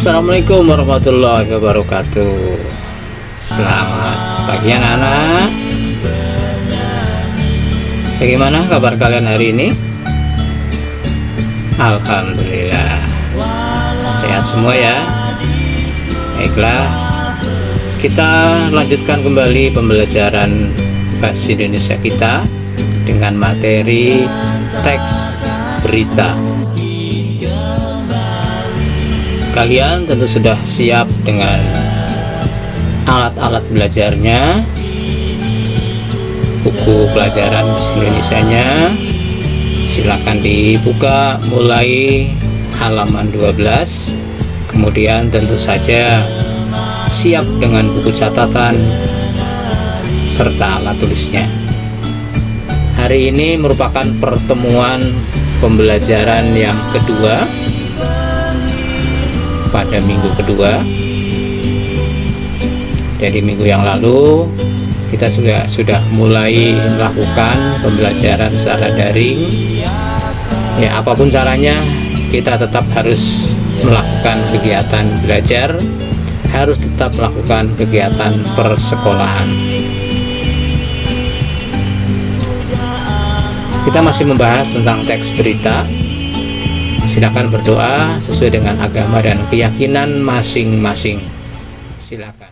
Assalamualaikum warahmatullahi wabarakatuh. Selamat pagi anak-anak. Bagaimana kabar kalian hari ini? Alhamdulillah sehat semua ya. Baiklah, kita lanjutkan kembali pembelajaran bahasa Indonesia kita dengan materi teks berita. Kalian tentu sudah siap dengan alat-alat belajarnya, buku pelajaran bahasa Indonesianya. Silakan dibuka mulai halaman 12. Kemudian tentu saja siap dengan buku catatan serta alat tulisnya. Hari ini merupakan pertemuan pembelajaran yang kedua pada minggu kedua. Jadi minggu yang lalu kita sudah mulai melakukan pembelajaran secara daring. Ya, apapun caranya kita tetap harus melakukan kegiatan belajar, harus tetap melakukan kegiatan persekolahan. Kita masih membahas tentang teks berita. Silakan berdoa sesuai dengan agama dan keyakinan masing-masing. Silakan.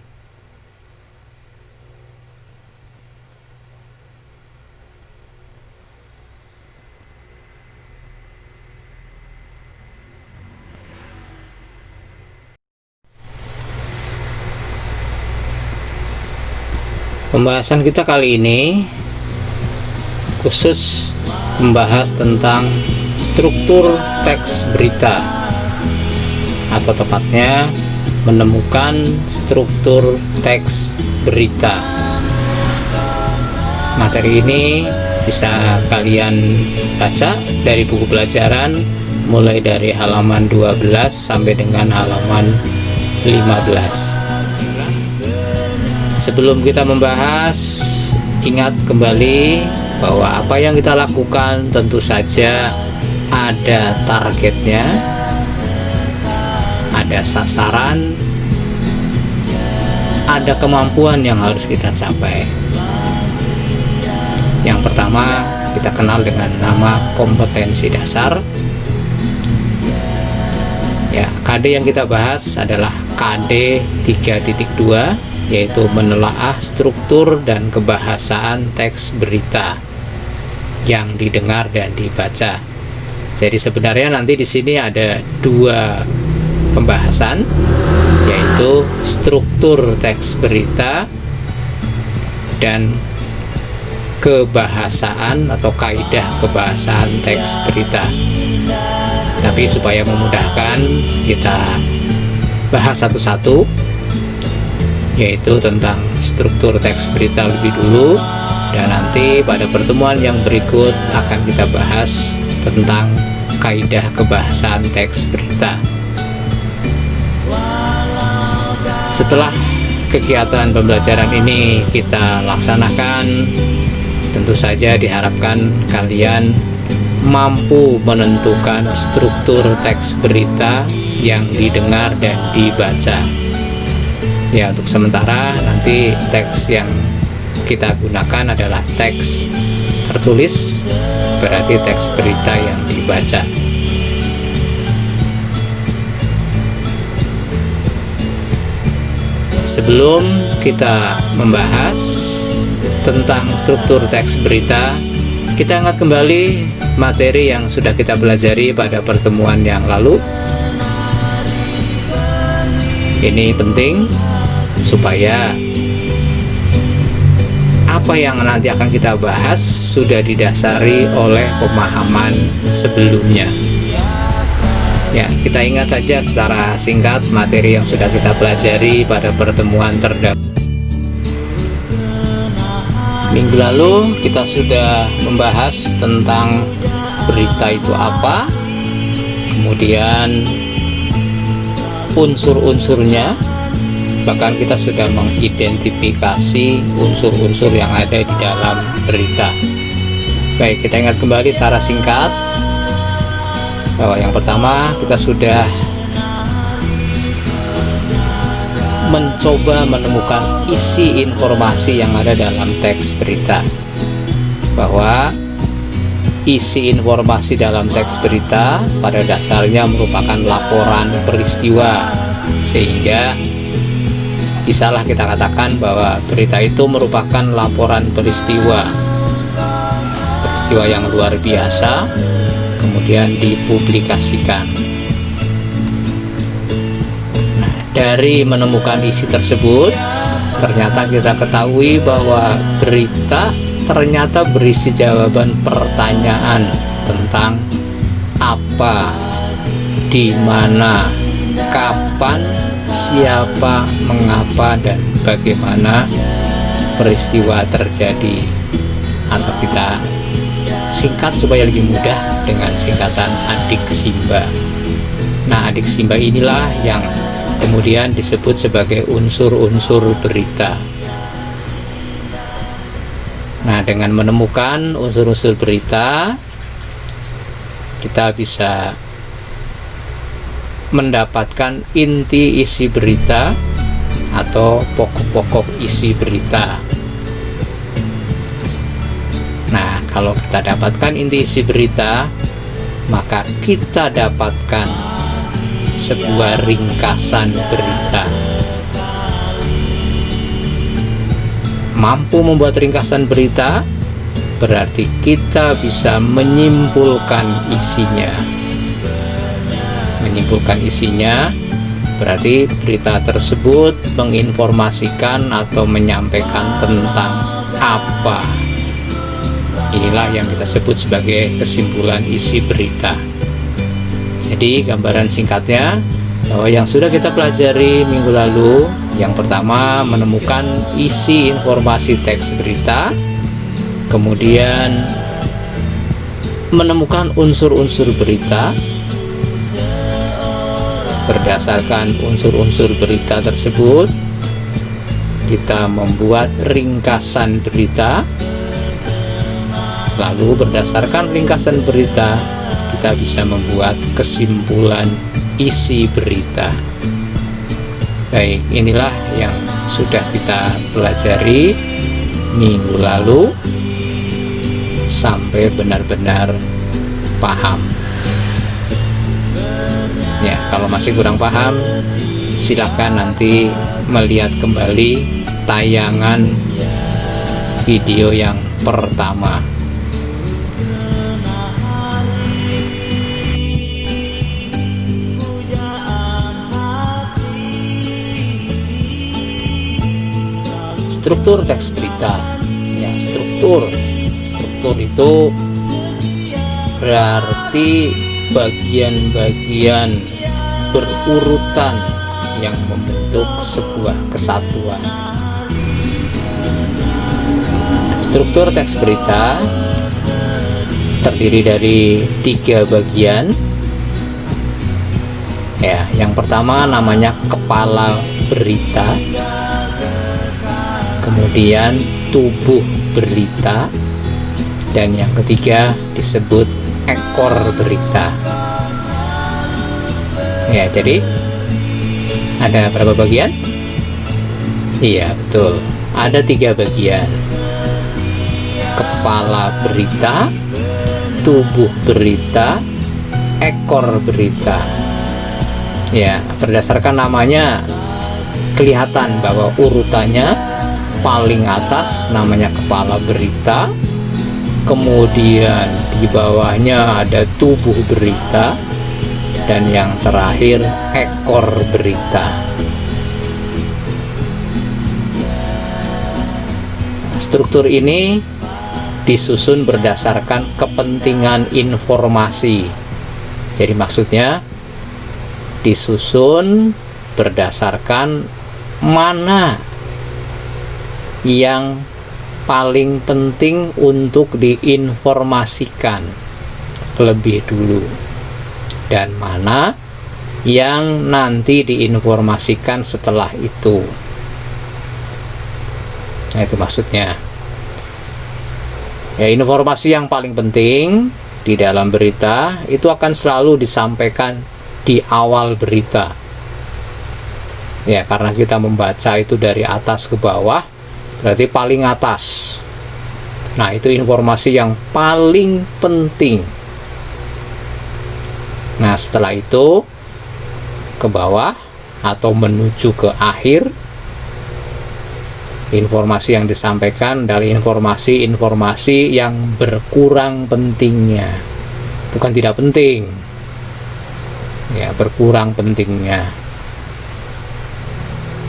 Pembahasan kita kali ini khusus membahas tentang struktur teks berita, atau tepatnya menemukan struktur teks berita. Materi ini bisa kalian baca dari buku pelajaran mulai dari halaman 12 sampai dengan halaman 15. Sebelum kita membahas, ingat kembali bahwa apa yang kita lakukan tentu saja ada targetnya, ada sasaran, ada kemampuan yang harus kita capai. Yang pertama, kita kenal dengan nama kompetensi dasar. Ya, KD yang kita bahas adalah KD 3.2, yaitu menelaah struktur dan kebahasaan teks berita yang didengar dan dibaca. Jadi sebenarnya nanti di sini ada dua pembahasan, yaitu struktur teks berita dan kebahasaan atau kaidah kebahasaan teks berita. Tapi supaya memudahkan, kita bahas satu-satu, yaitu tentang struktur teks berita lebih dulu, dan nanti pada pertemuan yang berikut akan kita bahas tentang kaidah kebahasaan teks berita. Setelah kegiatan pembelajaran ini kita laksanakan, tentu saja diharapkan kalian mampu menentukan struktur teks berita yang didengar dan dibaca. Ya, untuk sementara nanti teks yang kita gunakan adalah teks tertulis, berarti teks berita yang dibaca. Sebelum kita membahas tentang struktur teks berita, kita ingat kembali materi yang sudah kita pelajari pada pertemuan yang lalu. Ini penting supaya apa yang nanti akan kita bahas sudah didasari oleh pemahaman sebelumnya. Ya, kita ingat saja secara singkat materi yang sudah kita pelajari pada pertemuan terdahulu. Minggu lalu kita sudah membahas tentang berita itu apa, kemudian unsur-unsurnya, bahkan kita sudah mengidentifikasi unsur-unsur yang ada di dalam berita. Baik, kita ingat kembali secara singkat bahwa yang pertama kita sudah mencoba menemukan isi informasi yang ada dalam teks berita, bahwa isi informasi dalam teks berita pada dasarnya merupakan laporan peristiwa, sehingga bisalah kita katakan bahwa berita itu merupakan laporan peristiwa yang luar biasa, kemudian dipublikasikan. Nah, dari menemukan isi tersebut, ternyata kita ketahui bahwa berita ternyata berisi jawaban pertanyaan tentang apa, di mana, kapan, siapa, mengapa, dan bagaimana peristiwa terjadi. Atau kita singkat supaya lebih mudah dengan singkatan adiksimba. Nah, adiksimba inilah yang kemudian disebut sebagai unsur-unsur berita. Nah, dengan menemukan unsur-unsur berita, kita bisa mendapatkan inti isi berita atau pokok-pokok isi berita. Nah, kalau kita dapatkan inti isi berita, maka kita dapatkan sebuah ringkasan berita. Mampu membuat ringkasan berita berarti kita bisa menyimpulkan isinya. Menyimpulkan isinya berarti berita tersebut menginformasikan atau menyampaikan tentang apa. Inilah yang kita sebut sebagai kesimpulan isi berita. Jadi gambaran singkatnya bahwa yang sudah kita pelajari minggu lalu, yang pertama menemukan isi informasi teks berita, kemudian menemukan unsur-unsur berita. Berdasarkan unsur-unsur berita tersebut, kita membuat ringkasan berita. Lalu berdasarkan ringkasan berita, kita bisa membuat kesimpulan isi berita. Baik, inilah yang sudah kita pelajari minggu lalu sampai benar-benar paham. Ya, kalau masih kurang paham, silakan nanti melihat kembali tayangan video yang pertama. Struktur teks berita. Ya, struktur itu berarti bagian-bagian berurutan yang membentuk sebuah kesatuan. Struktur teks berita terdiri dari 3 bagian. Ya, yang pertama namanya kepala berita, kemudian tubuh berita, dan yang ketiga disebut ekor berita. Ya, jadi ada berapa bagian? Iya, betul, ada 3 bagian: kepala berita, tubuh berita, ekor berita. Ya, berdasarkan namanya kelihatan bahwa urutannya paling atas namanya kepala berita, kemudian di bawahnya ada tubuh berita, dan yang terakhir ekor berita. Struktur ini disusun berdasarkan kepentingan informasi. Jadi maksudnya disusun berdasarkan mana yang paling penting untuk diinformasikan lebih dulu, dan mana yang nanti diinformasikan setelah itu. Nah, itu maksudnya. Ya, informasi yang paling penting di dalam berita itu akan selalu disampaikan di awal berita. Ya, karena kita membaca itu dari atas ke bawah, berarti paling atas. Nah, itu informasi yang paling penting. Nah, setelah itu ke bawah atau menuju ke akhir, informasi yang disampaikan dari informasi-informasi yang berkurang pentingnya, bukan tidak penting, ya, berkurang pentingnya.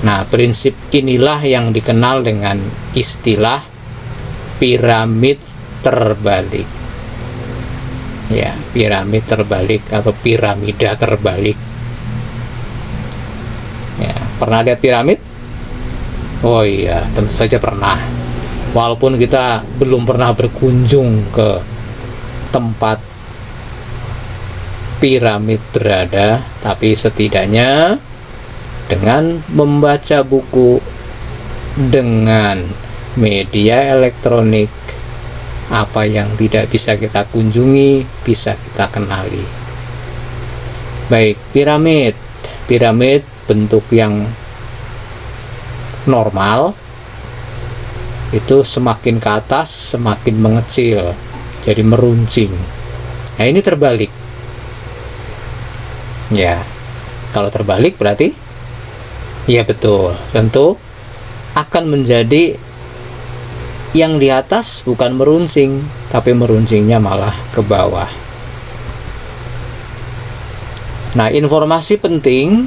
Nah, prinsip inilah yang dikenal dengan istilah piramid terbalik. Ya, piramid terbalik atau piramida terbalik. Ya, pernah lihat piramid? Oh iya, tentu saja pernah. Walaupun kita belum pernah berkunjung ke tempat piramid berada, tapi setidaknya dengan membaca buku, dengan media elektronik, apa yang tidak bisa kita kunjungi bisa kita kenali. Baik, piramid bentuk yang normal itu semakin ke atas semakin mengecil, jadi meruncing. Nah, ini terbalik. Ya, kalau terbalik berarti ya betul, tentu akan menjadi yang di atas bukan meruncing, tapi meruncingnya malah ke bawah. Nah, informasi penting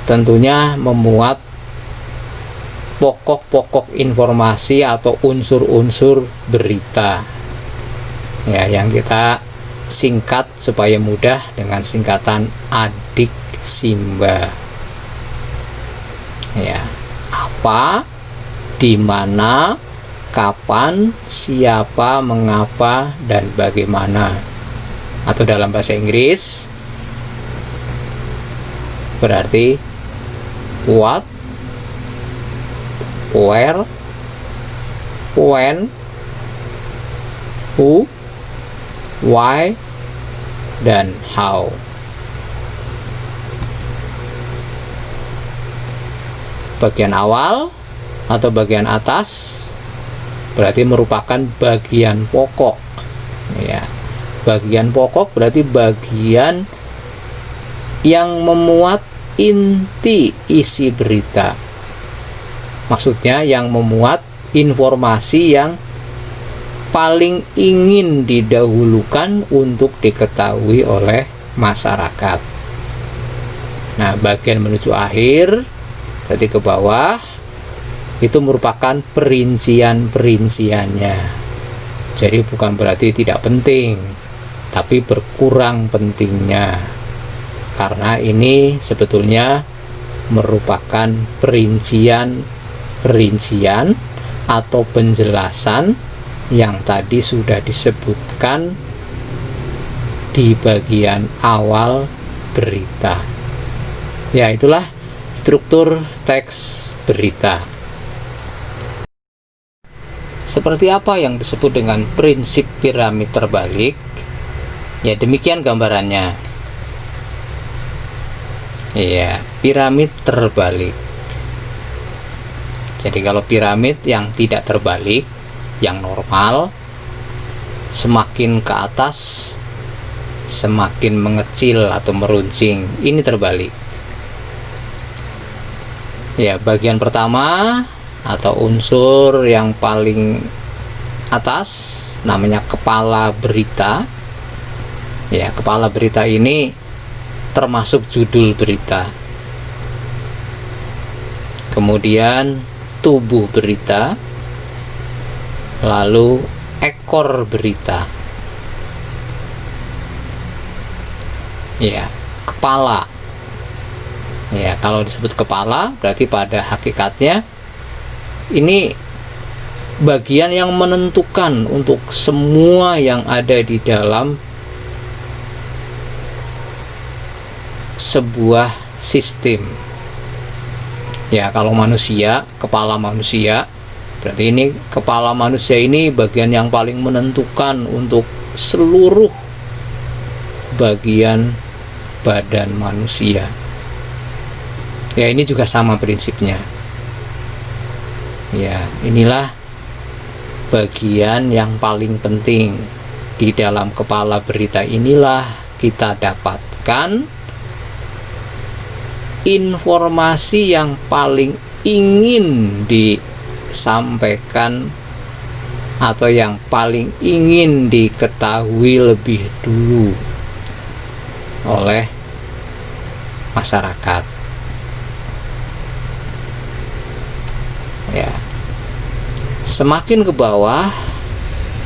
tentunya memuat pokok-pokok informasi atau unsur-unsur berita, ya, yang kita singkat supaya mudah dengan singkatan adik Simba. Ya, apa, di mana, kapan, siapa, mengapa, dan bagaimana. Atau dalam bahasa Inggris berarti what, where, when, who, why, dan how. Bagian awal atau bagian atas berarti merupakan bagian pokok. Ya, bagian pokok berarti bagian yang memuat inti isi berita. Maksudnya yang memuat informasi yang paling ingin didahulukan untuk diketahui oleh masyarakat. Nah, bagian menuju akhir berarti ke bawah itu merupakan perincian-perinciannya. Jadi bukan berarti tidak penting, tapi berkurang pentingnya. Karena ini sebetulnya merupakan perincian-perincian atau penjelasan yang tadi sudah disebutkan di bagian awal berita. Ya, itulah struktur teks berita. Seperti apa yang disebut dengan prinsip piramid terbalik? Ya, demikian gambarannya. Ya, piramid terbalik. Jadi kalau piramid yang tidak terbalik, yang normal, semakin ke atas semakin mengecil atau meruncing. Ini terbalik. Ya, bagian pertama atau unsur yang paling atas namanya kepala berita. Ya, kepala berita ini termasuk judul berita. Kemudian tubuh berita, lalu ekor berita. Ya, kepala. Ya, kalau disebut kepala berarti pada hakikatnya ini bagian yang menentukan untuk semua yang ada di dalam sebuah sistem. Ya, kalau manusia, kepala manusia, berarti ini kepala manusia ini bagian yang paling menentukan untuk seluruh bagian badan manusia. Ya, ini juga sama prinsipnya. Ya, inilah bagian yang paling penting di dalam kepala berita. Inilah kita dapatkan informasi yang paling ingin disampaikan atau yang paling ingin diketahui lebih dulu oleh masyarakat. Ya, semakin ke bawah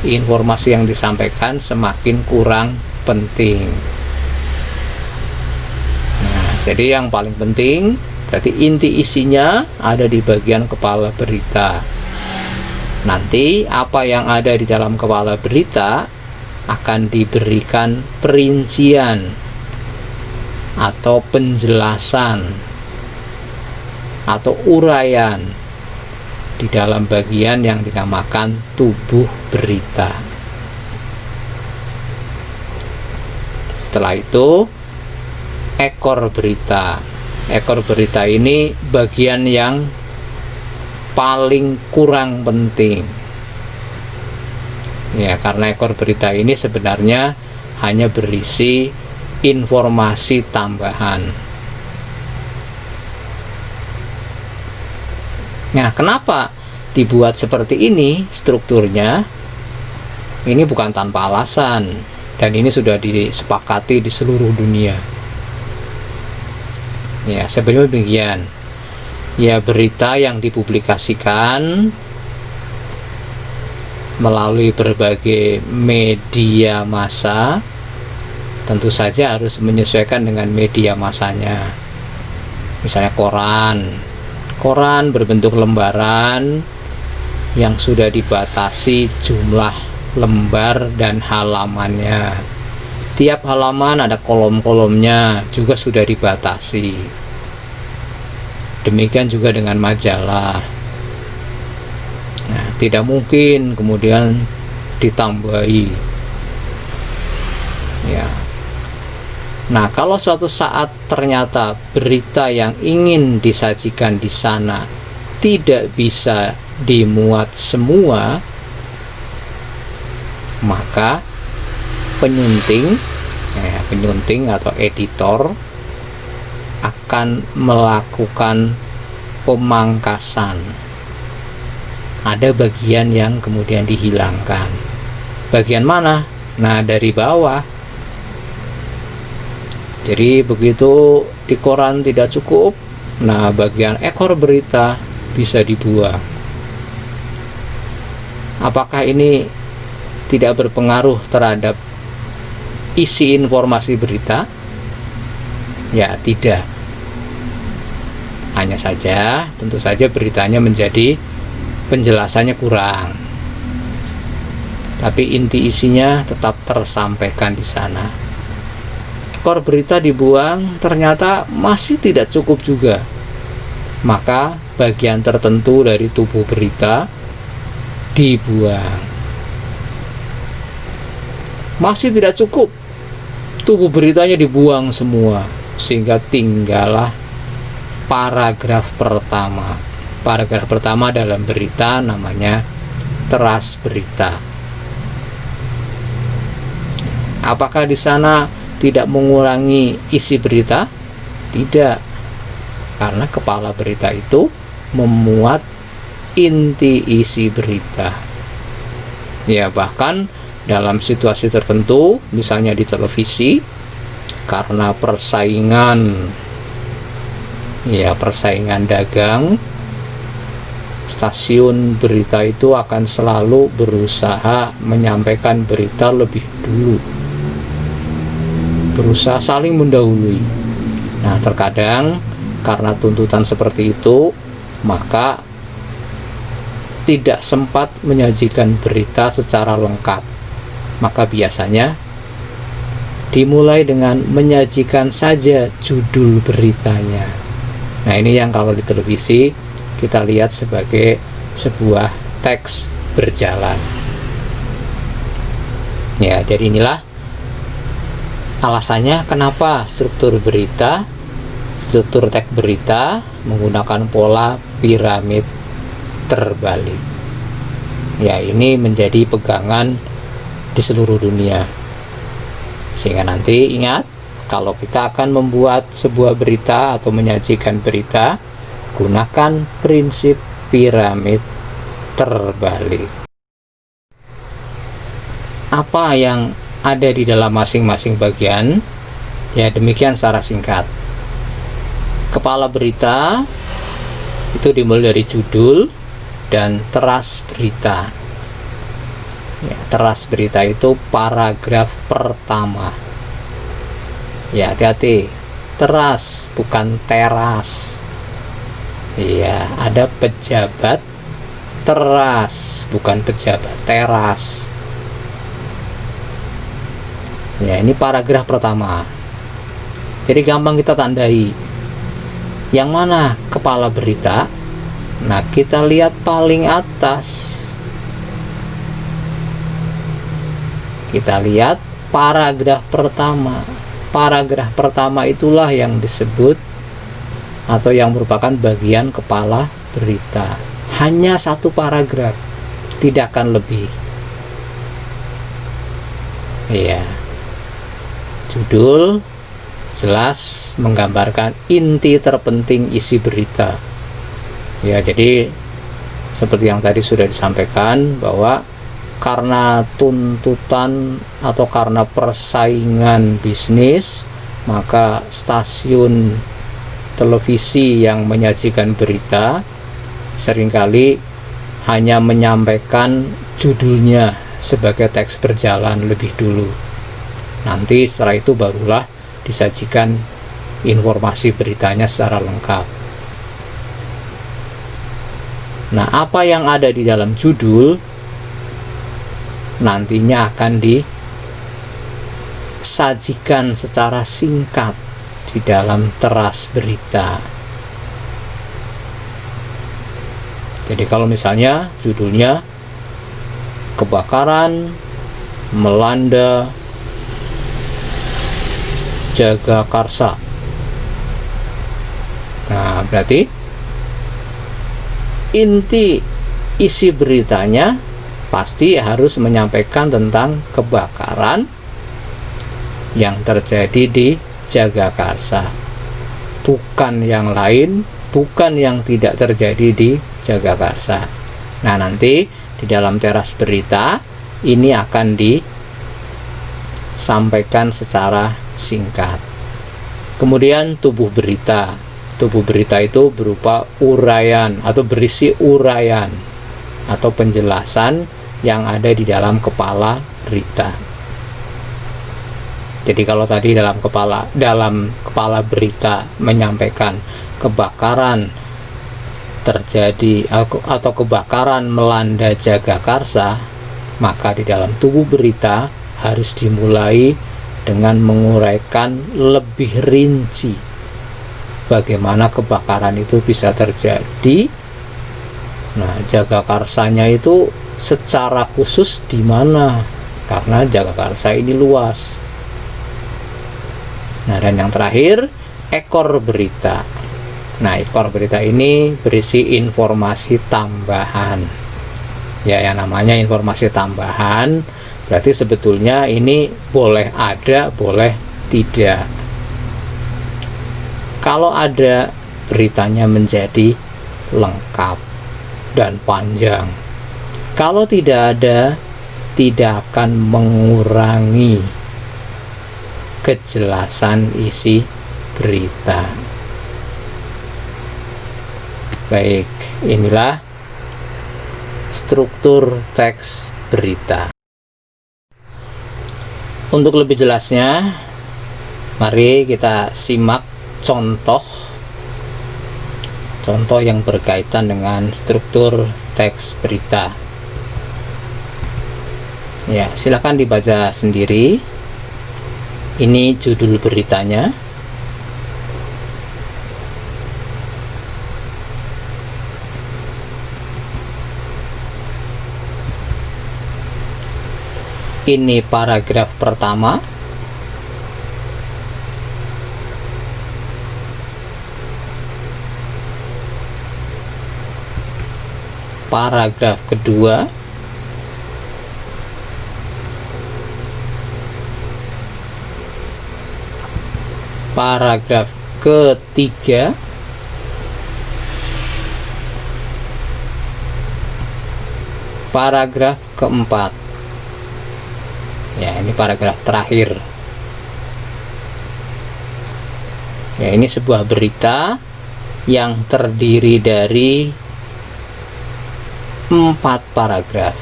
informasi yang disampaikan semakin kurang penting. Nah, jadi yang paling penting berarti inti isinya ada di bagian kepala berita. Nanti apa yang ada di dalam kepala berita akan diberikan perincian atau penjelasan atau uraian di dalam bagian yang dinamakan tubuh berita. Setelah itu ekor berita. Ekor berita ini bagian yang paling kurang penting. Ya, karena ekor berita ini sebenarnya hanya berisi informasi tambahan. Nah, kenapa dibuat seperti ini strukturnya? Ini bukan tanpa alasan, dan ini sudah disepakati di seluruh dunia. Ya, sebenarnya demikian. Ya, berita yang dipublikasikan melalui berbagai media massa tentu saja harus menyesuaikan dengan media massanya. Misalnya koran berbentuk lembaran yang sudah dibatasi jumlah lembar dan halamannya. Tiap halaman ada kolom-kolomnya, juga sudah dibatasi. Demikian juga dengan majalah. Nah, tidak mungkin kemudian ditambahi. Ya. Nah, kalau suatu saat ternyata berita yang ingin disajikan di sana tidak bisa dimuat semua, maka penyunting atau editor akan melakukan pemangkasan. Ada bagian yang kemudian dihilangkan. Bagian mana? Nah, dari bawah. Jadi begitu di koran tidak cukup, nah bagian ekor berita bisa dibuang. Apakah ini tidak berpengaruh terhadap isi informasi berita? Ya, tidak. Hanya saja, tentu saja beritanya menjadi penjelasannya kurang. Tapi inti isinya tetap tersampaikan di sana. Ekor berita dibuang, ternyata masih tidak cukup juga. Maka bagian tertentu dari tubuh berita dibuang. Masih tidak cukup, tubuh beritanya dibuang semua, sehingga tinggallah paragraf pertama. Paragraf pertama dalam berita namanya teras berita. Apakah di sana tidak mengurangi isi berita? Tidak, karena kepala berita itu memuat inti isi berita. Ya, bahkan dalam situasi tertentu, misalnya di televisi, karena persaingan dagang, stasiun berita itu akan selalu berusaha menyampaikan berita lebih dulu, berusaha saling mendahului. Nah, terkadang karena tuntutan seperti itu, maka tidak sempat menyajikan berita secara lengkap. Maka biasanya dimulai dengan menyajikan saja judul beritanya. Nah, ini yang kalau di televisi kita lihat sebagai sebuah teks berjalan. Ya, jadi inilah alasannya kenapa struktur berita struktur teks berita menggunakan pola piramid terbalik. Ya, ini menjadi pegangan di seluruh dunia. Sehingga nanti ingat, kalau kita akan membuat sebuah berita atau menyajikan berita, gunakan prinsip piramid terbalik. Apa yang ada di dalam masing-masing bagian? Ya, demikian secara singkat. Kepala berita itu dimulai dari judul dan teras berita. Ya, teras berita itu paragraf pertama. Ya, hati-hati, teras bukan teras. Ya, ada pejabat teras, bukan pejabat teras. Ya, ini paragraf pertama. Jadi gampang kita tandai. Yang mana kepala berita? Nah, kita lihat paling atas. Kita lihat paragraf pertama. Paragraf pertama itulah yang disebut atau yang merupakan bagian kepala berita. Hanya satu paragraf, tidak akan lebih. Iya. Judul jelas menggambarkan inti terpenting isi berita. Ya, jadi seperti yang tadi sudah disampaikan bahwa karena tuntutan atau karena persaingan bisnis, maka stasiun televisi yang menyajikan berita seringkali hanya menyampaikan judulnya sebagai teks berjalan lebih dulu. Nanti setelah itu barulah disajikan informasi beritanya secara lengkap. Nah, apa yang ada di dalam judul nantinya akan disajikan secara singkat di dalam teras berita. Jadi kalau misalnya judulnya kebakaran melanda Jagakarsa. Nah, berarti inti isi beritanya pasti harus menyampaikan tentang kebakaran yang terjadi di Jagakarsa, bukan yang lain, bukan yang tidak terjadi di Jagakarsa. Nah, nanti di dalam teras berita ini akan disampaikan secara singkat. Kemudian tubuh berita. Tubuh berita itu berupa uraian atau berisi uraian atau penjelasan yang ada di dalam kepala berita. Jadi kalau tadi dalam kepala berita menyampaikan kebakaran terjadi atau kebakaran melanda Jagakarsa, maka di dalam tubuh berita harus dimulai dengan menguraikan lebih rinci bagaimana kebakaran itu bisa terjadi. Nah, Jagakarsanya itu secara khusus di mana? Karena Jagakarsa ini luas. Nah, dan yang terakhir, ekor berita. Nah, ekor berita ini berisi informasi tambahan. Ya, yang namanya informasi tambahan berarti sebetulnya ini boleh ada, boleh tidak. Kalau ada, beritanya menjadi lengkap dan panjang. Kalau tidak ada, tidak akan mengurangi kejelasan isi berita. Baik, inilah struktur teks berita. Untuk lebih jelasnya, mari kita simak contoh yang berkaitan dengan struktur teks berita. Ya, silakan dibaca sendiri. Ini judul beritanya. Ini paragraf pertama. paragraf kedua, paragraf ketiga, paragraf keempat. Ya, ini paragraf terakhir. Ya, ini sebuah berita yang terdiri dari 4 paragraf.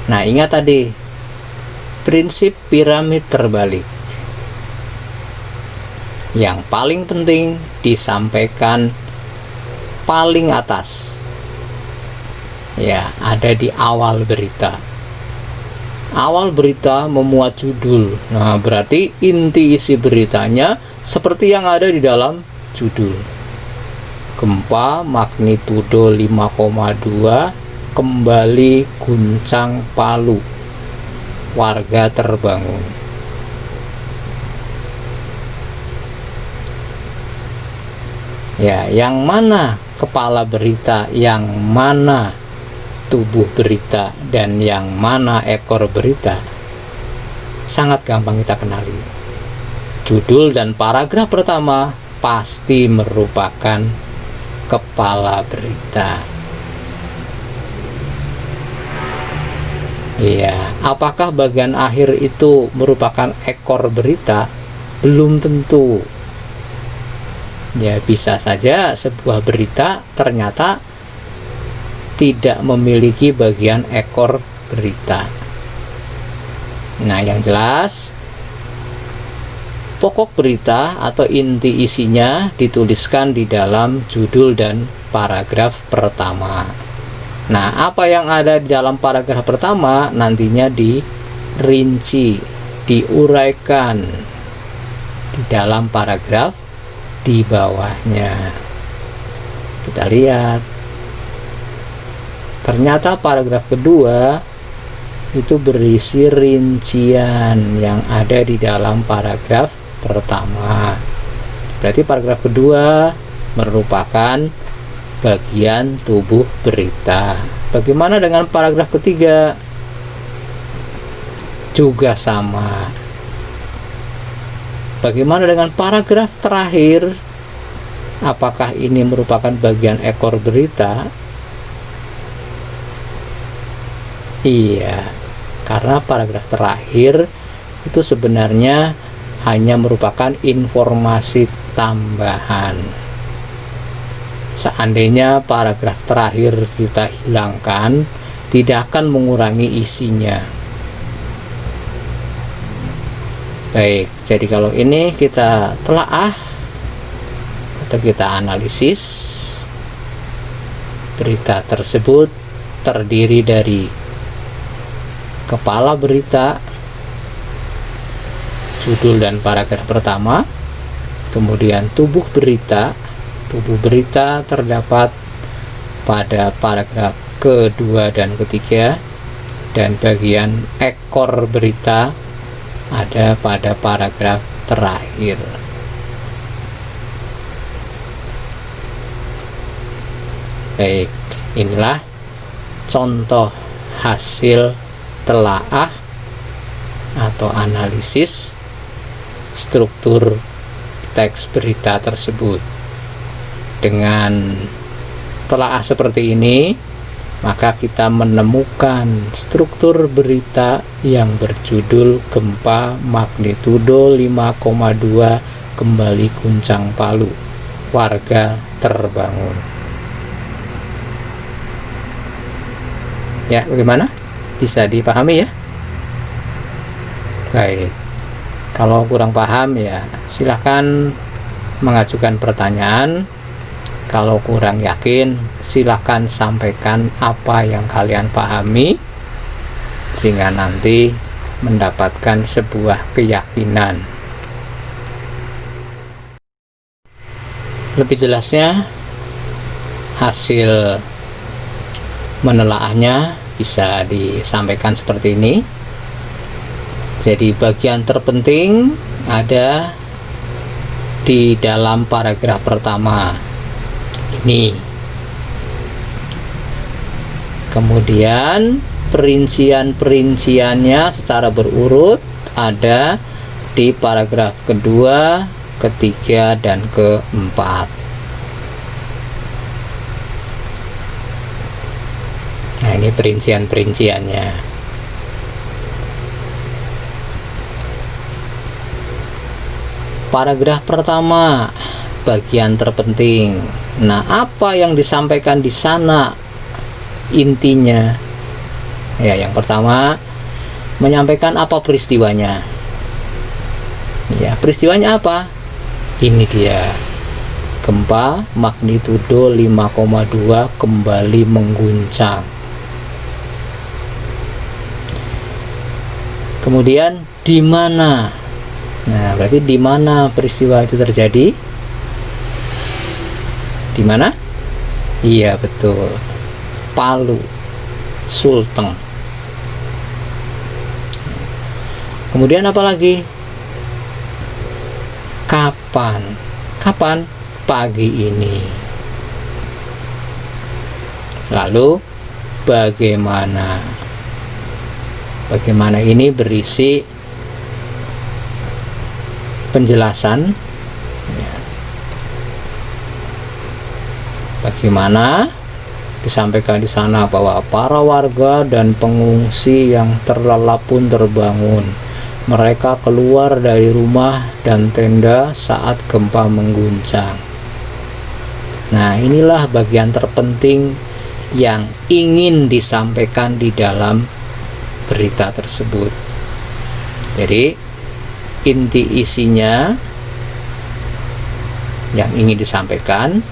Nah, ingat tadi prinsip piramid terbalik. Yang paling penting disampaikan paling atas. Ya, ada di awal berita. Awal berita memuat judul. Nah, berarti inti isi beritanya seperti yang ada di dalam judul. Gempa magnitudo 5,2 kembali guncang Palu. Warga terbangun. Ya, yang mana kepala berita, yang mana tubuh berita, dan yang mana ekor berita, sangat gampang kita kenali. Judul dan paragraf pertama pasti merupakan kepala berita. Iya, apakah bagian akhir itu merupakan ekor berita? Belum tentu. Ya, bisa saja sebuah berita ternyata tidak memiliki bagian ekor berita. Nah, yang jelas pokok berita atau inti isinya dituliskan di dalam judul dan paragraf pertama. Nah, apa yang ada di dalam paragraf pertama nantinya dirinci, diuraikan di dalam paragraf di bawahnya. Kita lihat. Ternyata paragraf kedua itu berisi rincian yang ada di dalam paragraf pertama. Berarti paragraf kedua merupakan bagian tubuh berita. Bagaimana dengan paragraf ketiga? Juga sama. Bagaimana dengan paragraf terakhir? Apakah ini merupakan bagian ekor berita? Iya, karena paragraf terakhir itu sebenarnya hanya merupakan informasi tambahan. Seandainya paragraf terakhir kita hilangkan, tidak akan mengurangi isinya. Baik, jadi kalau ini kita telaah atau kita analisis, berita tersebut terdiri dari kepala berita, judul dan paragraf pertama, kemudian tubuh berita. Tubuh berita terdapat pada paragraf kedua dan ketiga, dan bagian ekor berita ada pada paragraf terakhir. Baik, inilah contoh hasil telaah atau analisis struktur teks berita tersebut. Dengan telaah seperti ini, maka kita menemukan struktur berita yang berjudul gempa magnitudo 5,2 kembali guncang Palu, warga terbangun. Ya, bagaimana? Bisa dipahami ya? Baik, kalau kurang paham ya silahkan mengajukan pertanyaan. Kalau kurang yakin silahkan sampaikan apa yang kalian pahami, sehingga nanti mendapatkan sebuah keyakinan. Lebih jelasnya hasil menelaahnya bisa disampaikan seperti ini. Jadi bagian terpenting ada di dalam paragraf pertama ini. Kemudian perincian-perinciannya secara berurut ada di paragraf kedua, ketiga, dan keempat. Nah, ini perincian-perinciannya. Paragraf pertama, bagian terpenting. Nah, apa yang disampaikan di sana intinya? Ya, yang pertama, menyampaikan apa peristiwanya. Ya, peristiwanya apa? Ini dia. Gempa magnitudo 5,2 kembali mengguncang. Kemudian di mana? Nah, berarti di mana peristiwa itu terjadi? Di mana? Iya, betul. Palu, Sulteng. Kemudian apa lagi? Kapan? Kapan? Pagi ini. Lalu bagaimana? Bagaimana ini berisi penjelasan. Bagaimana? Disampaikan di sana bahwa para warga dan pengungsi yang terlelap pun terbangun. Mereka keluar dari rumah dan tenda saat gempa mengguncang. Nah, inilah bagian terpenting yang ingin disampaikan di dalam berita tersebut. Jadi, inti isinya yang ingin disampaikan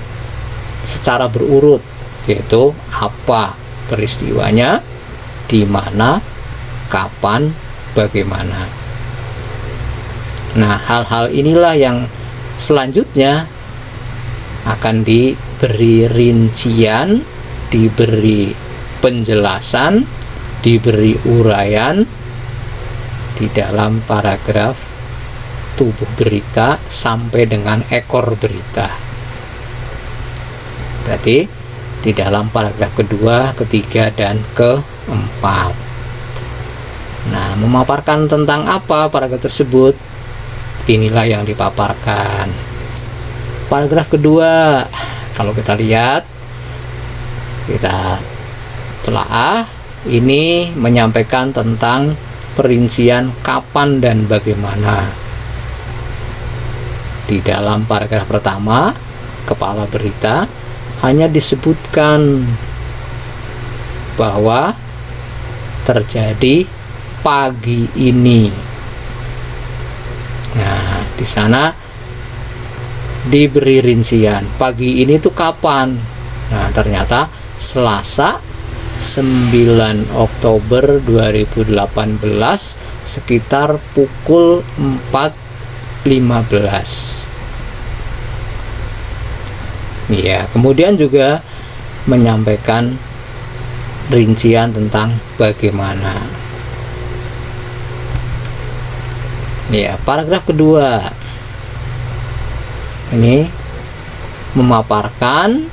secara berurut, yaitu apa peristiwanya, di mana, kapan, bagaimana. Nah, hal-hal inilah yang selanjutnya akan diberi rincian, diberi penjelasan, diberi uraian di dalam paragraf tubuh berita sampai dengan ekor berita. Berarti di dalam paragraf kedua, ketiga, dan keempat. Nah, memaparkan tentang apa paragraf tersebut? Inilah yang dipaparkan. Paragraf kedua, kalau kita lihat, kita telaah, ini menyampaikan tentang perincian kapan dan bagaimana. Di dalam paragraf pertama, kepala berita hanya disebutkan bahwa terjadi pagi ini. Nah, di sana diberi rincian. Pagi ini tuh kapan? Nah, ternyata Selasa 9 Oktober 2018 sekitar pukul 4.15. Ya, kemudian juga menyampaikan rincian tentang bagaimana. Ya, paragraf kedua ini memaparkan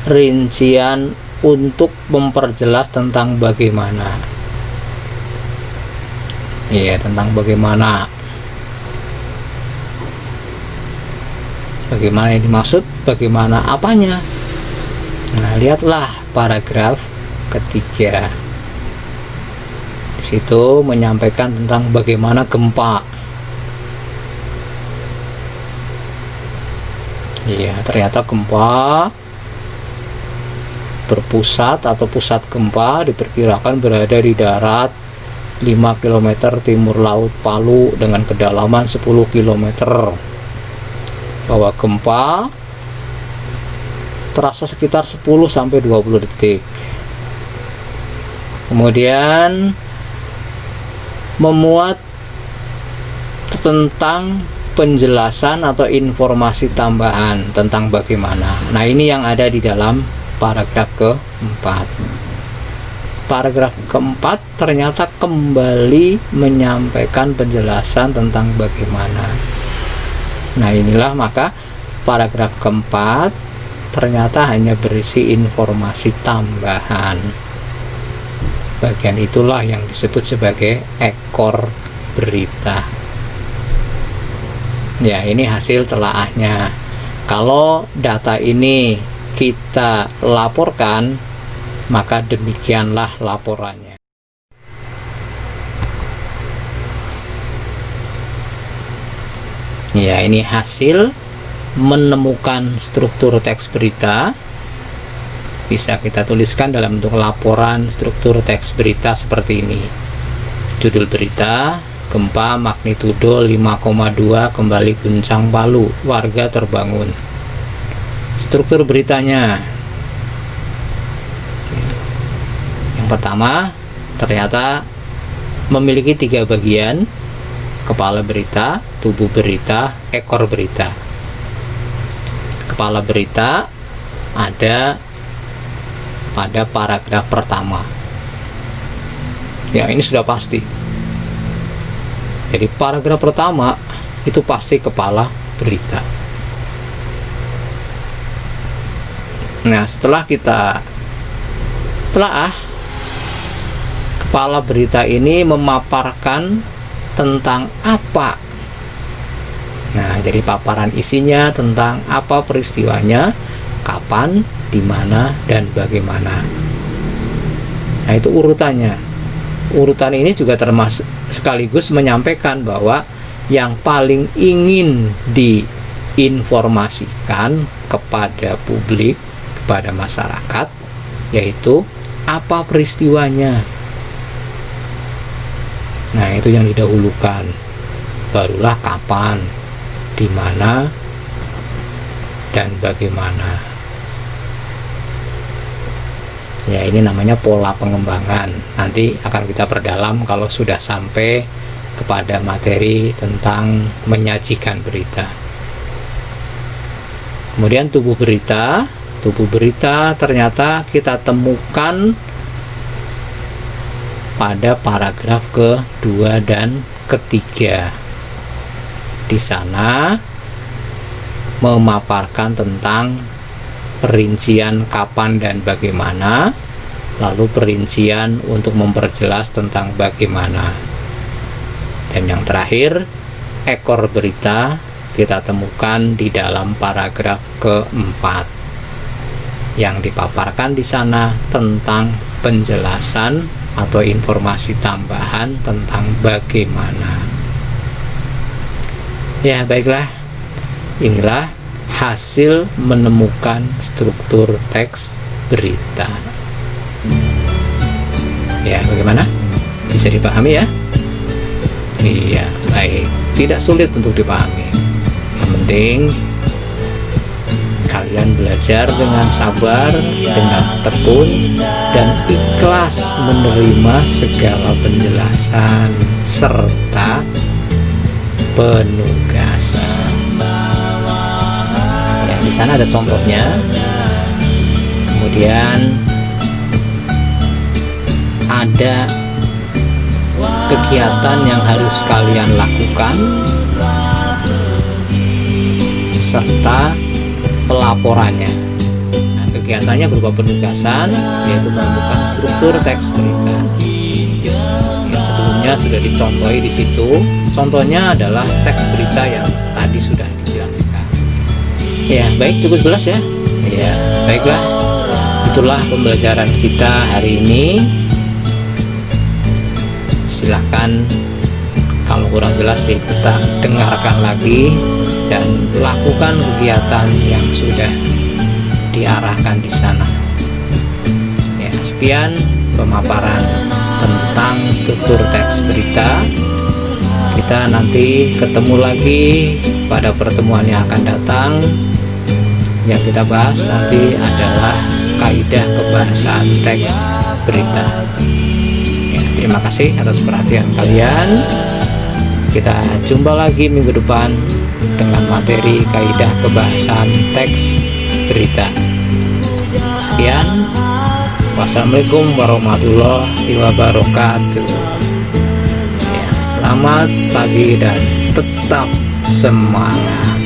rincian untuk memperjelas tentang bagaimana. Ya, tentang bagaimana. Bagaimana yang dimaksud? Bagaimana apanya? Nah, lihatlah paragraf ketiga. Di situ menyampaikan tentang bagaimana gempa. Iya, ternyata gempa berpusat atau pusat gempa diperkirakan berada di darat 5 km timur laut Palu dengan kedalaman 10 km. Bahwa gempa terasa sekitar 10-20 detik. Kemudian memuat tentang penjelasan atau informasi tambahan tentang bagaimana. Nah, ini yang ada di dalam paragraf keempat. Paragraf keempat ternyata kembali menyampaikan penjelasan tentang bagaimana. Nah, inilah maka paragraf keempat ternyata hanya berisi informasi tambahan. bagian itulah yang disebut sebagai ekor berita. Ya, ini hasil telaahnya. Kalau data ini kita laporkan, maka demikianlah laporannya. Ya, ini hasil menemukan struktur teks berita. Bisa kita tuliskan dalam bentuk laporan struktur teks berita seperti ini. Judul berita: gempa magnitudo 5,2 kembali guncang Palu, warga terbangun. Struktur beritanya, yang pertama ternyata memiliki 3 bagian: kepala berita, tubuh berita, ekor berita. Kepala berita ada pada paragraf pertama. Ya, ini sudah pasti. Jadi paragraf pertama itu pasti kepala berita. Nah, setelah kita telaah, kepala berita ini memaparkan tentang apa. Nah, jadi paparan isinya tentang apa peristiwanya, kapan, di mana, dan bagaimana. Nah, itu urutannya. Urutan ini juga termasuk sekaligus menyampaikan bahwa yang paling ingin diinformasikan kepada publik, kepada masyarakat, yaitu apa peristiwanya. Nah, itu yang didahulukan. Barulah kapan, di mana, dan bagaimana. Ya, ini namanya pola pengembangan. Nanti akan kita perdalam kalau sudah sampai kepada materi tentang menyajikan berita. Kemudian tubuh berita. Tubuh berita ternyata kita temukan pada paragraf kedua dan ketiga. Di sana memaparkan tentang perincian kapan dan bagaimana, lalu perincian untuk memperjelas tentang bagaimana. Dan yang terakhir, ekor berita kita temukan di dalam paragraf keempat, yang dipaparkan di sana tentang penjelasan atau informasi tambahan tentang bagaimana. Ya, baiklah, inilah hasil menemukan struktur teks berita. Ya, bagaimana? Bisa dipahami ya? Iya, baik. Tidak sulit untuk dipahami. Yang penting kalian belajar dengan sabar, dengan tekun, dan ikhlas menerima segala penjelasan serta penugasan. Di sana ada contohnya. Kemudian ada kegiatan yang harus kalian lakukan serta pelaporannya. Nah, kegiatannya berupa penugasan, yaitu menemukan struktur teks berita. Yang sebelumnya sudah dicontohi di situ. Contohnya adalah teks berita yang tadi sudah dijelaskan. Ya, baik, cukup jelas ya. Ya, baiklah. Itulah pembelajaran kita hari ini. Silakan kalau kurang jelas kita dengarkan lagi dan lakukan kegiatan yang sudah diarahkan di sana. Ya, sekian pemaparan tentang struktur teks berita. Kita nanti ketemu lagi pada pertemuan yang akan datang. Yang kita bahas nanti adalah kaidah kebahasaan teks berita. Ya, terima kasih atas perhatian kalian. Kita jumpa lagi minggu depan dengan materi kaidah kebahasaan teks berita. Sekian. Wassalamualaikum warahmatullahi wabarakatuh. Ya, selamat pagi dan tetap semangat.